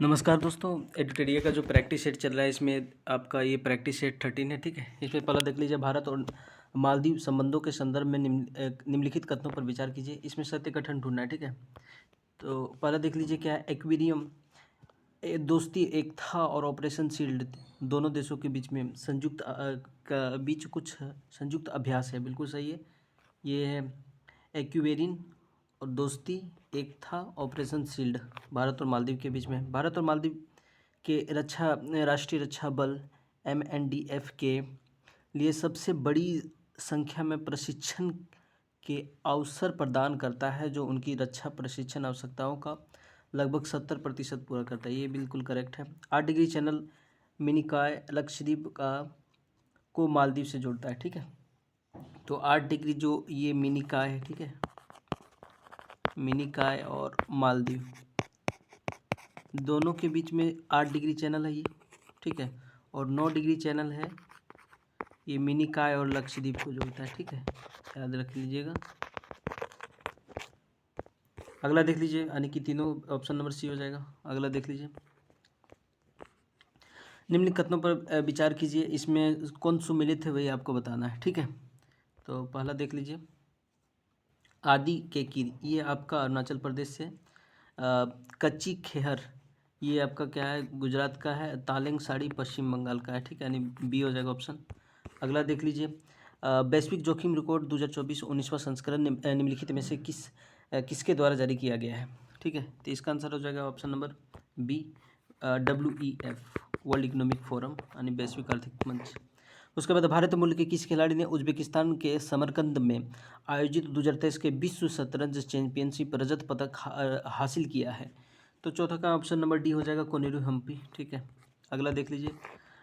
नमस्कार दोस्तों, एडुटेरिया का जो प्रैक्टिस सेट चल रहा है इसमें आपका ये प्रैक्टिस सेट 13 है। ठीक है, इसमें पहला देख लीजिए, भारत और मालदीव संबंधों के संदर्भ में निम्नलिखित कथनों पर विचार कीजिए। इसमें सत्य कथन ढूंढना है। ठीक है, तो पहला देख लीजिए क्या है। एक्वेरियम दोस्ती, एकता और ऑपरेशन शील्ड दोनों देशों के बीच में का बीच कुछ संयुक्त अभ्यास है। बिल्कुल सही है। ये है एक्वेरियन और दोस्ती, एकता, ऑपरेशन शील्ड भारत और मालदीव के बीच में। भारत और मालदीव के राष्ट्रीय रक्षा बल MNDF के लिए सबसे बड़ी संख्या में प्रशिक्षण के अवसर प्रदान करता है, जो उनकी रक्षा प्रशिक्षण आवश्यकताओं का लगभग 70% पूरा करता है। ये बिल्कुल करेक्ट है। 8 डिग्री चैनल मिनिकॉय लक्षद्वीप को मालदीव से जोड़ता है। ठीक है, तो 8 डिग्री जो ये मिनिकॉय है, ठीक है, मिनिकॉय और मालदीव दोनों के बीच में 8 डिग्री चैनल है ये। ठीक है, और 9 डिग्री चैनल है ये मिनिकॉय और लक्षद्वीप को जोड़ता है। ठीक है, याद रख लीजिएगा। अगला देख लीजिए, यानी कि तीनों ऑप्शन नंबर सी हो जाएगा। अगला देख लीजिए, निम्न कथनों पर विचार कीजिए। इसमें कौन सुमेलित है वही आपको बताना है। ठीक है, तो पहला देख लीजिए, आदि केकीर, ये आपका अरुणाचल प्रदेश से। कच्ची खेहर, ये आपका क्या है, गुजरात का है। तालेंग साड़ी पश्चिम बंगाल का है। ठीक है, यानी बी हो जाएगा ऑप्शन। अगला देख लीजिए, वैश्विक जोखिम रिपोर्ट 2024 19वां संस्करण निम्नलिखित में से किसके द्वारा जारी किया गया है। ठीक है, तो इसका आंसर हो जाएगा option number B, WEF, world economic forum, यानी वैश्विक आर्थिक मंच। उसके बाद, भारतीय मूल के किस खिलाड़ी ने उज्बेकिस्तान के समरकंद में आयोजित 2023 के विश्व शतरंज चैंपियनशिप रजत पदक हासिल किया है। तो चौथा का ऑप्शन नंबर डी हो जाएगा, कोनेरू हम्पी। ठीक है, अगला देख लीजिए,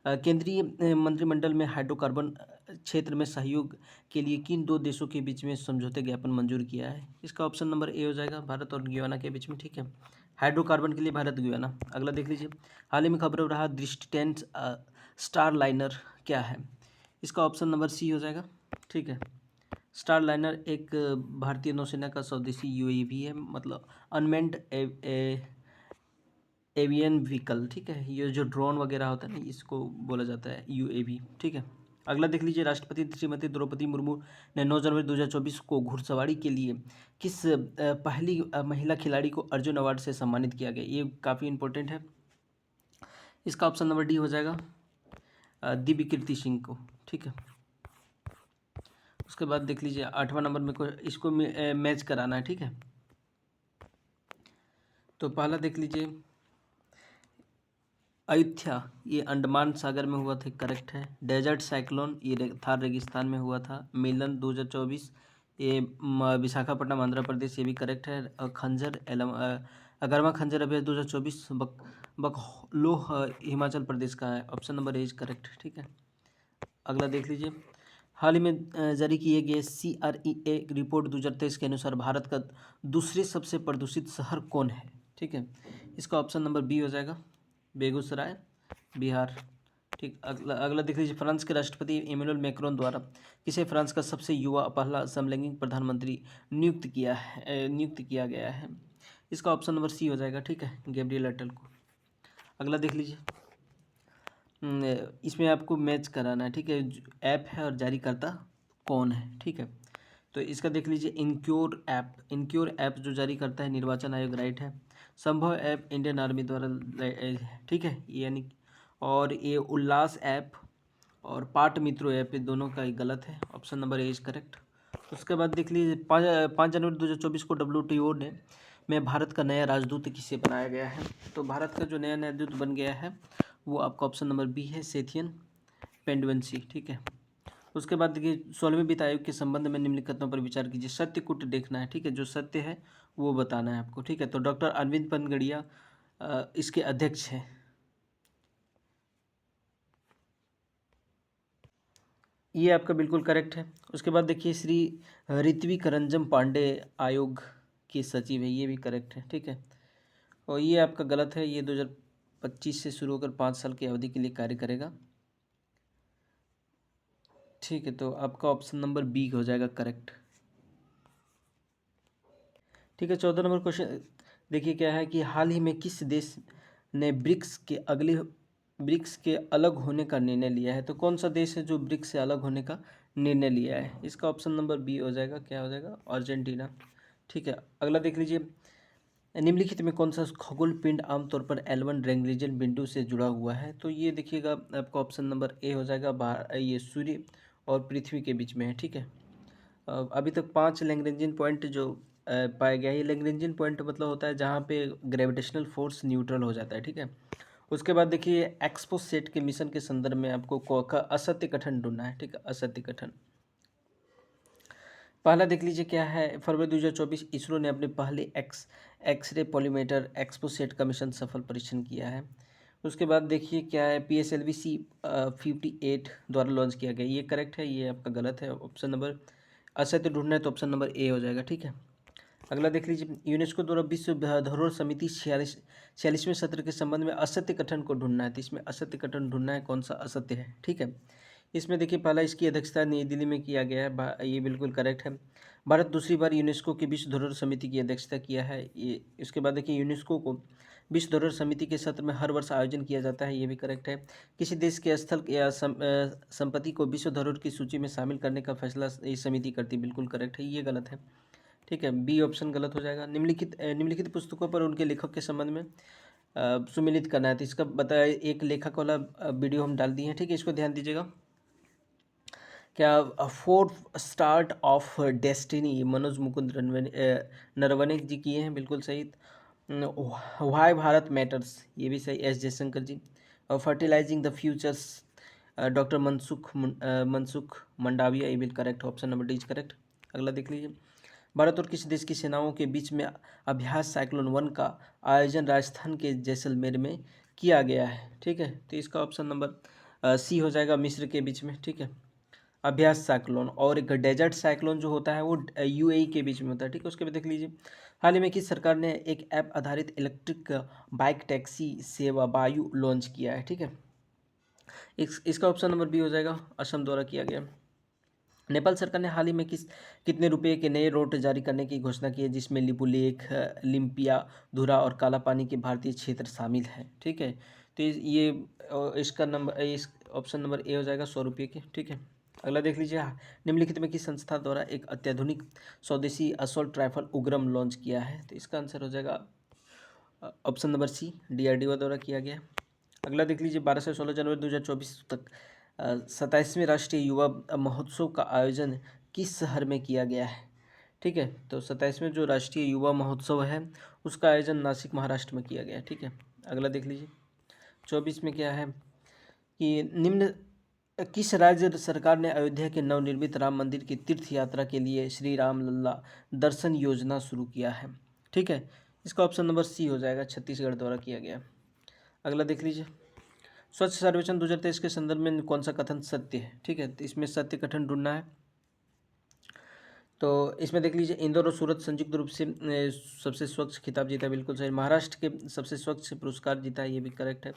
केंद्रीय मंत्रिमंडल में हाइड्रोकार्बन क्षेत्र में सहयोग के लिए किन दो देशों के बीच में समझौते ज्ञापन मंजूर किया है। इसका ऑप्शन नंबर ए हो जाएगा, भारत और गयाना के बीच में। ठीक है, हाइड्रोकार्बन के लिए भारत गयाना। अगला देख लीजिए, हाल ही में खबरों रहा दृष्टि 10 स्टार लाइनर क्या है। इसका ऑप्शन नंबर सी हो जाएगा। ठीक है, स्टार लाइनर एक भारतीय नौसेना का स्वदेशी UAV है, मतलब अनमेंड एवियन व्हीकल। ठीक है, ये जो ड्रोन वगैरह होता है ना, इसको बोला जाता है UAV। ठीक है, अगला देख लीजिए, राष्ट्रपति श्रीमती द्रौपदी मुर्मू ने 9 जनवरी 2024 को घुड़सवारी के लिए किस पहली महिला खिलाड़ी को अर्जुन अवार्ड से सम्मानित किया गया। ये काफ़ी इंपॉर्टेंट है। इसका ऑप्शन नंबर डी हो जाएगा, दिव्य कीर्ति सिंह को। ठीक है, उसके बाद देख लीजिए 8वां नंबर में को इसको मैच कराना है। ठीक है, तो पहला देख लीजिए, अयुत्या, ये अंडमान सागर में हुआ था, करेक्ट है। डेजर्ट साइक्लोन, ये थार रेगिस्तान में हुआ था। मिलन 2024, ये विशाखापट्टनम आंध्र प्रदेश, ये भी करेक्ट है। खंजर अगरमा खंजर अभ्यास 2024 बकलोह हिमाचल प्रदेश का है। Option number A is correct. ठीक है, अगला देख लीजिए, हाल ही में जारी किए गए CREA रिपोर्ट 2023 के अनुसार भारत का दूसरे सबसे प्रदूषित शहर कौन है। ठीक है, इसका ऑप्शन नंबर बी हो जाएगा, बेगूसराय, बिहार। ठीक, अगला देख लीजिए, फ्रांस के राष्ट्रपति इमैनुअल मैक्रोन द्वारा किसे फ्रांस का सबसे युवा पहला समलैंगिक प्रधानमंत्री नियुक्त किया गया है। इसका ऑप्शन नंबर सी हो जाएगा। ठीक है, गैब्रियल अटल को। अगला देख लीजिए, इसमें आपको मैच कराना है। ठीक है, ऐप है और जारीकर्ता कौन है। ठीक है, तो इसका देख लीजिए, इनक्योर ऐप जो जारी करता है निर्वाचन आयोग, राइट है। संभव ऐप इंडियन आर्मी द्वारा, ठीक है, यानी, और ये उल्लास ऐप और पाट मित्रों ऐप, ये दोनों का ही गलत है। Option number A is correct. उसके बाद देख लीजिए, 5 जनवरी 2024 को WTO में भारत का नया राजदूत किसे बनाया गया है। तो भारत का जो नया राजदूत बन गया है वो आपका ऑप्शन नंबर बी है, सेथियन पेंडुवेंसी। ठीक है, उसके बाद देखिए, 16वें वित्त आयोग के संबंध में निम्नलिखित कथनों पर विचार कीजिए। सत्य कुट देखना है। ठीक है, जो सत्य है वो बताना है आपको। ठीक है, तो डॉक्टर अरविंद पनगड़िया इसके अध्यक्ष हैं। ये आपका बिल्कुल करेक्ट है। उसके बाद देखिए, श्री ऋत्विक रंजन पांडे आयोग के सचिव है, ये भी करेक्ट है। ठीक है, और ये आपका गलत है, ये 2025 से शुरू होकर 5 साल की अवधि के लिए कार्य करेगा। ठीक है, तो आपका ऑप्शन नंबर बी हो जाएगा करेक्ट। ठीक है, 14 नंबर क्वेश्चन देखिए क्या है कि हाल ही में किस देश ने ब्रिक्स के अलग होने का निर्णय लिया है। तो कौन सा देश है जो ब्रिक्स से अलग होने का निर्णय लिया है? इसका ऑप्शन नंबर बी हो जाएगा, क्या हो जाएगा? अर्जेंटीना। ठीक है, अगला देख लीजिए, निम्नलिखित में कौन सा खगोल पिंड आमतौर पर L1 लैग्रेंजियन बिंदु से जुड़ा हुआ है? तो ये देखिएगा आपका ऑप्शन नंबर ए हो जाएगा, ये सूर्य और पृथ्वी के बीच में है। ठीक है, अभी तक 5 लैग्रेंजियन पॉइंट जो पाया गया है। ये लैग्रेंजियन पॉइंट मतलब होता है जहाँ पे ग्रेविटेशनल फोर्स न्यूट्रल हो जाता है। ठीक है, उसके बाद देखिए एक्सपोसेट के मिशन के संदर्भ में आपको का असत्य कथन ढूंढना है। ठीक है, असत्य कथन पहला देख लीजिए क्या है। फरवरी 2024 इसरो ने अपने पहले एक्सरे पॉलीमीटर एक्सपोसेट का मिशन सफल परीक्षण किया है। उसके बाद देखिए क्या है, PSLV C58 द्वारा लॉन्च किया गया। ये करेक्ट है, ये आपका गलत है। ऑप्शन नंबर असत्य ढूंढना है तो ऑप्शन नंबर ए हो जाएगा। ठीक है, अगला देख लीजिए, यूनेस्को द्वारा विश्व धरोहर समिति 46वें सत्र के संबंध में असत्य कथन को ढूंढना है। तो इसमें असत्य कथन ढूंढना है, कौन सा असत्य है। ठीक है, इसमें देखिए पहला इसकी अध्यक्षता नई दिल्ली में किया गया है, ये बिल्कुल करेक्ट है। भारत दूसरी बार यूनेस्को की विश्व धरोहर समिति की अध्यक्षता किया है। ये इसके बाद देखिए यूनेस्को को विश्व धरोहर समिति के सत्र में हर वर्ष आयोजन किया जाता है, ये भी करेक्ट है। किसी देश के स्थल या संपत्ति को विश्व धरोहर की सूची में शामिल करने का फैसला ये समिति करती, बिल्कुल करेक्ट है, ये गलत है। ठीक है, बी ऑप्शन गलत हो जाएगा। निम्नलिखित पुस्तकों पर उनके लेखक के संबंध में सुमेलित करना है। तो इसका बताया एक लेखक वाला वीडियो हम डाल दिए हैं। ठीक है, इसको ध्यान दीजिएगा। क्या fourth star of destiny Manoj Mukund Naravane ji किए हैं, बिल्कुल सही। व्हाई भारत मैटर्स, ये भी सही, एस जयशंकर जी। और fertilising the futures doctor Mansukh Mandaviya, ये भी correct, option number D is correct. अगला देख लीजिए, भारत और किसी देश की सेनाओं के बीच में अभ्यास साइक्लोन 1 का आयोजन राजस्थान के जैसलमेर में किया गया है। ठीक है, तो इसका ऑप्शन नंबर सी हो जाएगा, मिस्र के बीच में। ठीक है, अभ्यास साइक्लोन। और एक डेजर्ट साइक्लोन जो होता है वो UAE के बीच में होता है। ठीक है, उसके बाद देख लीजिए, हाल ही में किस सरकार ने एक ऐप आधारित इलेक्ट्रिक बाइक टैक्सी सेवा वायु लॉन्च किया है। ठीक है, इसका ऑप्शन नंबर बी हो जाएगा, असम द्वारा किया गया। नेपाल सरकार ने हाल ही में कितने रुपए के नए नोट जारी करने की घोषणा की है, जिसमें लिपुलेख, लिम्पिया, धुरा और काला पानी के भारतीय क्षेत्र शामिल है। ठीक है, तो ये इसका नंबर इस ऑप्शन नंबर ए हो जाएगा, 100 रुपये के। ठीक है, अगला देख लीजिए, निम्नलिखित में किस संस्था द्वारा एक अत्याधुनिक स्वदेशी असॉल्ट राइफल उग्रम लॉन्च किया है? तो इसका आंसर हो जाएगा ऑप्शन नंबर सी, DRDO द्वारा किया गया। अगला देख लीजिए, 12 से 16 जनवरी 2024 तक 27वें राष्ट्रीय युवा महोत्सव का आयोजन किस शहर में किया गया है? ठीक है, तो 27वें जो राष्ट्रीय युवा महोत्सव है उसका आयोजन नासिक महाराष्ट्र में किया गया है। ठीक है, अगला देख लीजिए, 24 में क्या है कि निम्न किस राज्य सरकार ने अयोध्या के नवनिर्मित राम मंदिर की तीर्थ यात्रा के लिए श्री राम लल्ला दर्शन योजना शुरू किया है? ठीक है, इसका ऑप्शन नंबर सी हो जाएगा, छत्तीसगढ़ द्वारा किया गया। अगला देख लीजिए, स्वच्छ सर्वेक्षण 2023 के संदर्भ में कौन सा कथन सत्य है? ठीक है, तो इसमें सत्य कथन ढूंढना है। तो इसमें देख लीजिए, इंदौर और सूरत संयुक्त रूप से सबसे स्वच्छ खिताब जीता, बिल्कुल सही। महाराष्ट्र के सबसे स्वच्छ पुरस्कार जीता, ये भी करेक्ट है,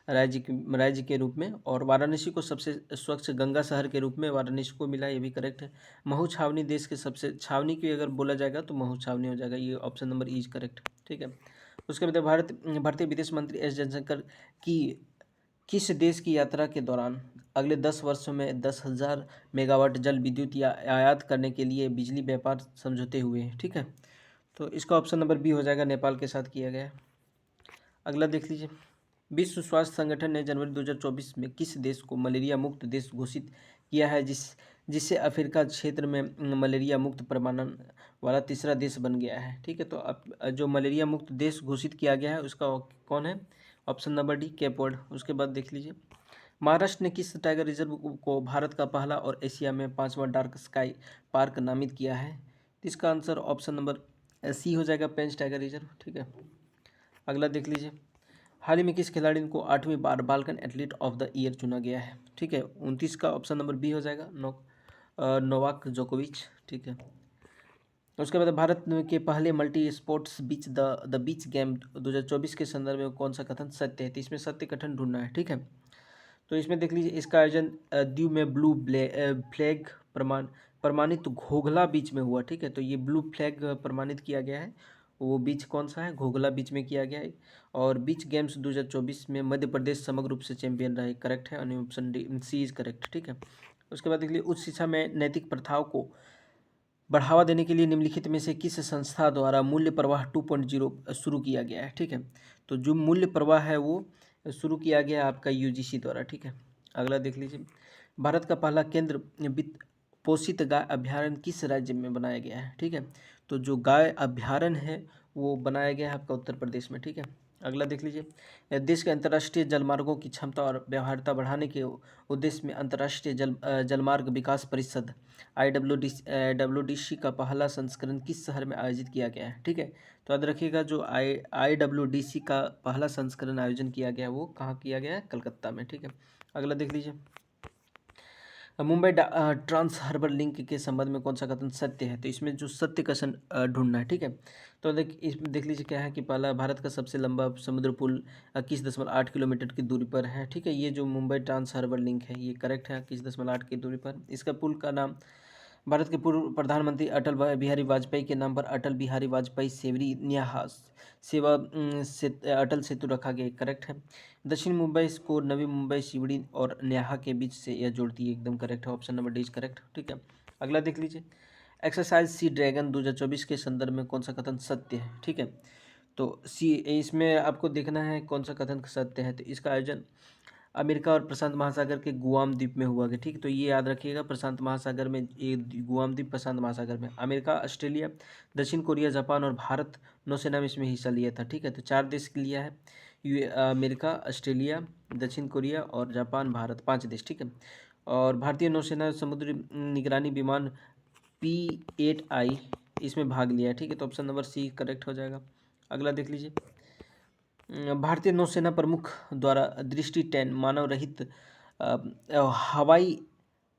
राज्य के रूप में। और वाराणसी को सबसे स्वच्छ गंगा शहर के रूप में वाराणसी को मिला, ये भी करेक्ट है। महू छावनी देश के सबसे, छावनी की अगर बोला जाएगा तो महू छावनी हो जाएगा, ये option number E is correct. ठीक है, उसके बाद भारतीय विदेश मंत्री एस जयशंकर की किस देश की यात्रा के दौरान अगले 10 वर्षों में 10,000 मेगावाट जल विद्युत या आयात करने के लिए बिजली व्यापार समझौते हुए हैं? ठीक है, तो इसका ऑप्शन नंबर बी हो जाएगा, नेपाल के साथ किया गया है। अगला देख लीजिए, विश्व स्वास्थ्य संगठन ने जनवरी 2024 में किस देश को मलेरिया मुक्त देश घोषित किया है, जिससे अफ्रीका क्षेत्र में मलेरिया मुक्त प्रमाणन वाला तीसरा देश बन गया है? ठीक है, तो अब जो मलेरिया मुक्त देश घोषित किया गया है उसका कौन है? Option number D, cap word. उसके बाद देख लीजिए, महाराष्ट्र ने किस टाइगर रिजर्व को भारत का पहला और एशिया में 5वां डार्क स्काई पार्क नामित किया है? तो इसका आंसर ऑप्शन नंबर सी हो जाएगा, पेंच टाइगर रिजर्व। ठीक है, अगला देख लीजिए, हाल ही में किस खिलाड़ी को 8वीं बार Balkan athlete of the year चुना गया है? ठीक है, 29 का ऑप्शन नंबर बी हो जाएगा, नोवाक जोकोविच। ठीक है, उसके बाद भारत के पहले multi sports the beach game 2024 के संदर्भ में कौन सा कथन सत्य है? तो इसमें सत्य कथन ढूंढना है। ठीक है, तो इसमें देख लीजिए, इसका आयोजन दीव में ब्लू फ्लैग प्रमाणित घोघला बीच में हुआ। ठीक है, तो ये ब्लू फ्लैग प्रमाणित किया गया है वो बीच कौन सा है? घोघला बीच में किया गया है। और बीच गेम्स 2024 में मध्य प्रदेश समग्र रूप से चैंपियन रहा है, करेक्ट है, यानी option D C is correct, ठीक है। उसके बाद देख लीजिए, उच्च शिक्षा में नैतिक प्रथाओं को बढ़ावा देने के लिए निम्नलिखित में से किस संस्था द्वारा मूल्य प्रवाह 2.0 शुरू किया गया है, ठीक है। तो जो मूल्य प्रवाह है वो शुरू किया गया है आपका यूजीसी द्वारा, ठीक है। अगला देख लीजिए, भारत का पहला केंद्र वित्त पोषित गाय अभ्यारण्य किस राज्य में बनाया गया है, ठीक है। तो जो गाय अभ्यारण्य है वो बनाया गया है आपका उत्तर प्रदेश में, ठीक है। अगला देख लीजिए, देश के अंतर्राष्ट्रीय जलमार्गों की क्षमता और व्यवहार्यता बढ़ाने के उद्देश्य में अंतर्राष्ट्रीय जलमार्ग विकास परिषद IWDC का पहला संस्करण किस शहर में आयोजित किया गया है, ठीक है। तो याद रखिएगा, जो IWDC का पहला संस्करण आयोजन किया गया है वो कहाँ किया गया है? कलकत्ता में, ठीक है। अगला देख लीजिए, मुंबई ट्रांस हार्बर लिंक के संबंध में कौन सा कथन सत्य है? तो इसमें जो सत्य कथन ढूंढना है, ठीक है। तो इसमें देख लीजिए क्या है कि पहला, भारत का सबसे लंबा समुद्र पुल 21.8 किलोमीटर की दूरी पर है, ठीक है। ये जो मुंबई ट्रांस हार्बर लिंक है ये करेक्ट है, 21.8 की दूरी पर। इसका पुल का नाम भारत के पूर्व प्रधानमंत्री अटल बिहारी वाजपेयी के नाम पर अटल बिहारी वाजपेयी सेवरी न्यास सेवा से अटल सेतु रखा गया, करेक्ट है। दक्षिण मुंबई को नवी मुंबई, शिवड़ी और न्याहा के बीच से यह जोड़ती है, एकदम करेक्ट है, option number D is correct, ठीक है। अगला देख लीजिए, एक्सरसाइज सी ड्रैगन 2024 के संदर्भ में कौन सा कथन सत्य है, ठीक है। तो सी, इसमें आपको देखना है कौन सा कथन सत्य है। तो इसका आयोजन अमेरिका और प्रशांत महासागर के गुआम द्वीप में हुआ है, ठीक। तो ये याद रखिएगा, प्रशांत महासागर में, ये गुआम द्वीप प्रशांत महासागर में। अमेरिका, ऑस्ट्रेलिया, दक्षिण कोरिया, जापान और भारत नौसेना में इसमें हिस्सा लिया था, ठीक है। तो 4 देश के लिया है, अमेरिका, ऑस्ट्रेलिया, दक्षिण कोरिया और जापान, भारत, 5 देश, ठीक है। और भारतीय नौसेना समुद्री निगरानी विमान P-8I इसमें भाग लिया है, ठीक है। तो ऑप्शन नंबर सी करेक्ट हो जाएगा। अगला देख लीजिए, भारतीय नौसेना प्रमुख द्वारा दृष्टि 10 मानव रहित हवाई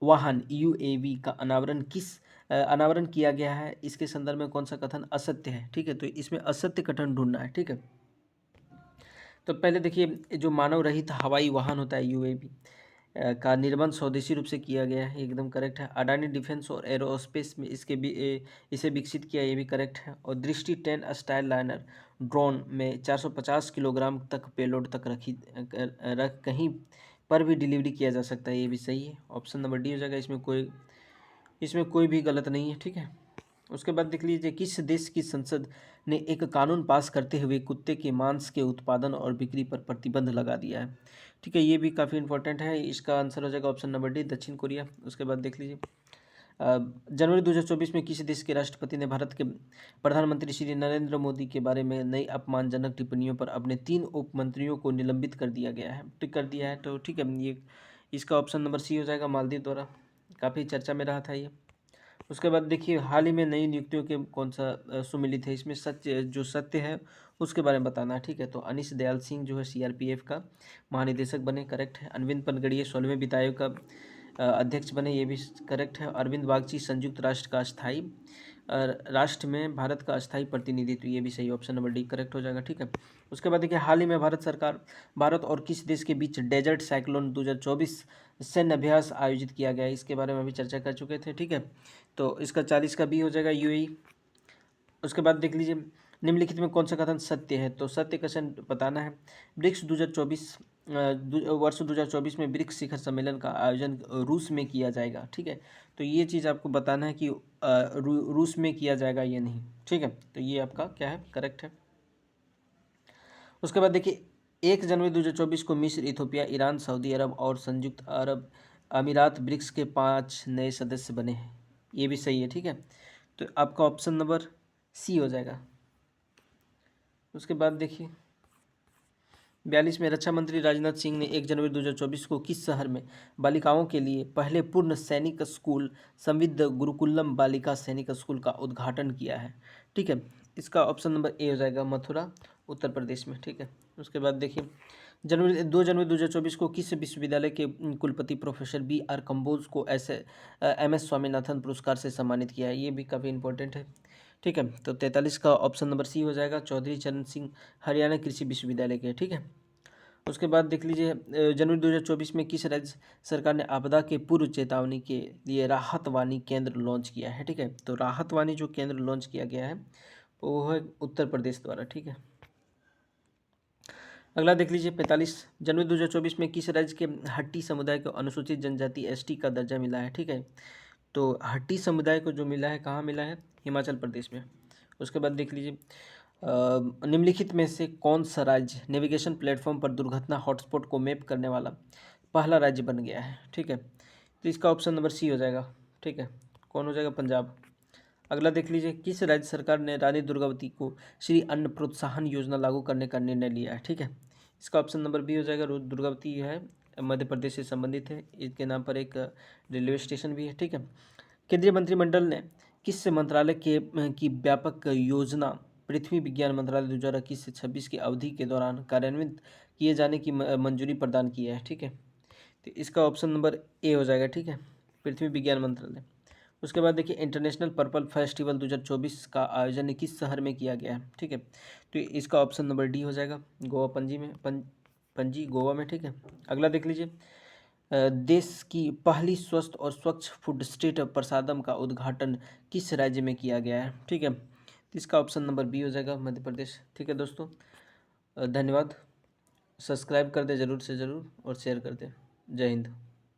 वाहन UAV का अनावरण किया गया है, इसके संदर्भ में कौन सा कथन असत्य है, ठीक है। तो इसमें असत्य कथन ढूंढना है, ठीक है। तो पहले देखिए, जो मानव रहित हवाई वाहन होता है UAV का निर्माण स्वदेशी रूप से किया गया है, एकदम करेक्ट है। अडानी डिफेंस और एरोस्पेस में इसे विकसित किया, ये भी करेक्ट है। और दृष्टि 10 स्टाइल लाइनर ड्रोन में 450 किलोग्राम तक पेलोड तक रख कहीं पर भी डिलीवरी किया जा सकता है, ये भी सही है, ऑप्शन नंबर डी हो जाएगा। इसमें कोई भी गलत नहीं है, ठीक है। उसके बाद देख लीजिए, किस देश की संसद ने एक कानून पास करते हुए कुत्ते के मांस के उत्पादन और बिक्री पर प्रतिबंध लगा दिया है, ठीक है। ये भी काफ़ी इंपॉर्टेंट है, इसका आंसर हो जाएगा ऑप्शन नंबर डी, दक्षिण कोरिया। उसके बाद देख लीजिए, जनवरी 2024 में किस देश के राष्ट्रपति ने भारत के प्रधानमंत्री श्री नरेंद्र मोदी के बारे में नई अपमानजनक टिप्पणियों पर अपने 3 उप मंत्रियों को निलंबित कर दिया गया है, टिक कर दिया है। तो ठीक है, ये इसका ऑप्शन नंबर सी हो जाएगा, मालदीव द्वारा, काफ़ी चर्चा में रहा था ये। उसके बाद देखिए, हाल ही में नई नियुक्तियों के कौन सा सुमिलित है, इसमें सत्य, जो सत्य है उसके बारे में बताना है, ठीक है। तो अनिश दयाल सिंह जो है CRPF का महानिदेशक बने, करेक्ट है। अरविंद पनगड़िए 16वें वित्त आयोग का अध्यक्ष बने, ये भी करेक्ट है। अरविंद बागची संयुक्त राष्ट्र का स्थायी राष्ट्र में भारत का अस्थायी प्रतिनिधित्व, ये भी सही, ऑप्शन नंबर डी करेक्ट हो जाएगा, ठीक है। उसके बाद देखिए, हाल ही में भारत और किस देश के बीच डेजर्ट साइक्लोन 2024 सैन्य अभ्यास आयोजित किया गया है, इसके बारे में अभी चर्चा कर चुके थे, ठीक है। तो इसका 40 का बी हो जाएगा, UAE। उसके बाद देख लीजिए, निम्नलिखित में कौन सा कथन सत्य है। तो सत्य कथन बताना है, ब्रिक्स 2024 वर्ष 2024 में ब्रिक्स शिखर सम्मेलन का आयोजन रूस में किया जाएगा, ठीक है। तो ये चीज़ आपको बताना है कि रूस में किया जाएगा या नहीं, ठीक है। तो ये आपका क्या है, करेक्ट है। उसके बाद देखिए, 1 जनवरी 2024 को मिस्र, इथोपिया, ईरान, सऊदी अरब और संयुक्त अरब अमीरात ब्रिक्स के 5 नए सदस्य बने हैं, ये भी सही है, ठीक है। तो आपका ऑप्शन नंबर सी हो जाएगा। उसके बाद देखिए, 42 में रक्षा मंत्री राजनाथ सिंह ने 1 जनवरी 2024 को किस शहर में बालिकाओं के लिए पहले पूर्ण सैनिक स्कूल संविद गुरुकुलम बालिका सैनिक स्कूल का उद्घाटन किया है, ठीक है। इसका ऑप्शन नंबर ए हो जाएगा, मथुरा, उत्तर प्रदेश में, ठीक है। उसके बाद देखिए, 2 जनवरी 2024 को किस विश्वविद्यालय के कुलपति प्रोफेसर BR कंबोज को MS स्वामीनाथन पुरस्कार से सम्मानित किया है, ये भी काफ़ी इंपॉर्टेंट है, ठीक है। तो 43 का ऑप्शन नंबर सी हो जाएगा, चौधरी चरण सिंह हरियाणा कृषि विश्वविद्यालय के, ठीक है। उसके बाद देख लीजिए, जनवरी 2024 में किस राज्य सरकार ने आपदा के पूर्व चेतावनी के लिए राहत वाणी केंद्र लॉन्च किया है, ठीक है। तो राहत वाणी जो केंद्र लॉन्च किया गया है वो है उत्तर प्रदेश द्वारा। ठीक है, अगला देख लीजिए 45 जनवरी 2024 में किस राज्य के हट्टी समुदाय को अनुसूचित जनजाति एसटी का दर्जा मिला है। ठीक है, तो हट्टी समुदाय को जो मिला है कहाँ मिला है, हिमाचल प्रदेश में। उसके बाद देख लीजिए निम्नलिखित में से कौन सा राज्य नेविगेशन प्लेटफॉर्म पर दुर्घटना हॉटस्पॉट को मैप करने वाला पहला राज्य बन गया है। ठीक है, तो इसका ऑप्शन नंबर सी हो जाएगा। ठीक है, कौन हो जाएगा, पंजाब। अगला देख लीजिए किस राज्य सरकार ने रानी दुर्गावती को श्री अन्न प्रोत्साहन योजना लागू करने का निर्णय लिया है। ठीक है, इसका ऑप्शन नंबर बी हो जाएगा। दुर्गावती है मध्य प्रदेश से संबंधित है, इसके नाम पर एक रेलवे स्टेशन भी है। ठीक है, केंद्रीय मंत्रिमंडल ने किस मंत्रालय की व्यापक योजना पृथ्वी विज्ञान मंत्रालय 2021 से 26 की अवधि के दौरान कार्यान्वित किए जाने की मंजूरी प्रदान की है। ठीक है, तो इसका ऑप्शन नंबर ए हो जाएगा। ठीक है, पृथ्वी विज्ञान मंत्रालय। उसके बाद देखिए इंटरनेशनल पर्पल फेस्टिवल 2024 का आयोजन किस शहर में किया गया है। ठीक है, तो इसका ऑप्शन नंबर डी हो जाएगा, गोवा पणजी में, पणजी गोवा में। ठीक है, अगला देख लीजिए देश की पहली स्वस्थ और स्वच्छ फूड स्ट्रीट प्रसादम का उद्घाटन किस राज्य में किया गया है। ठीक है, तो इसका ऑप्शन नंबर बी हो जाएगा, मध्य प्रदेश। ठीक है दोस्तों, धन्यवाद। सब्सक्राइब कर दे ज़रूर से ज़रूर और शेयर कर दे। जय हिंद।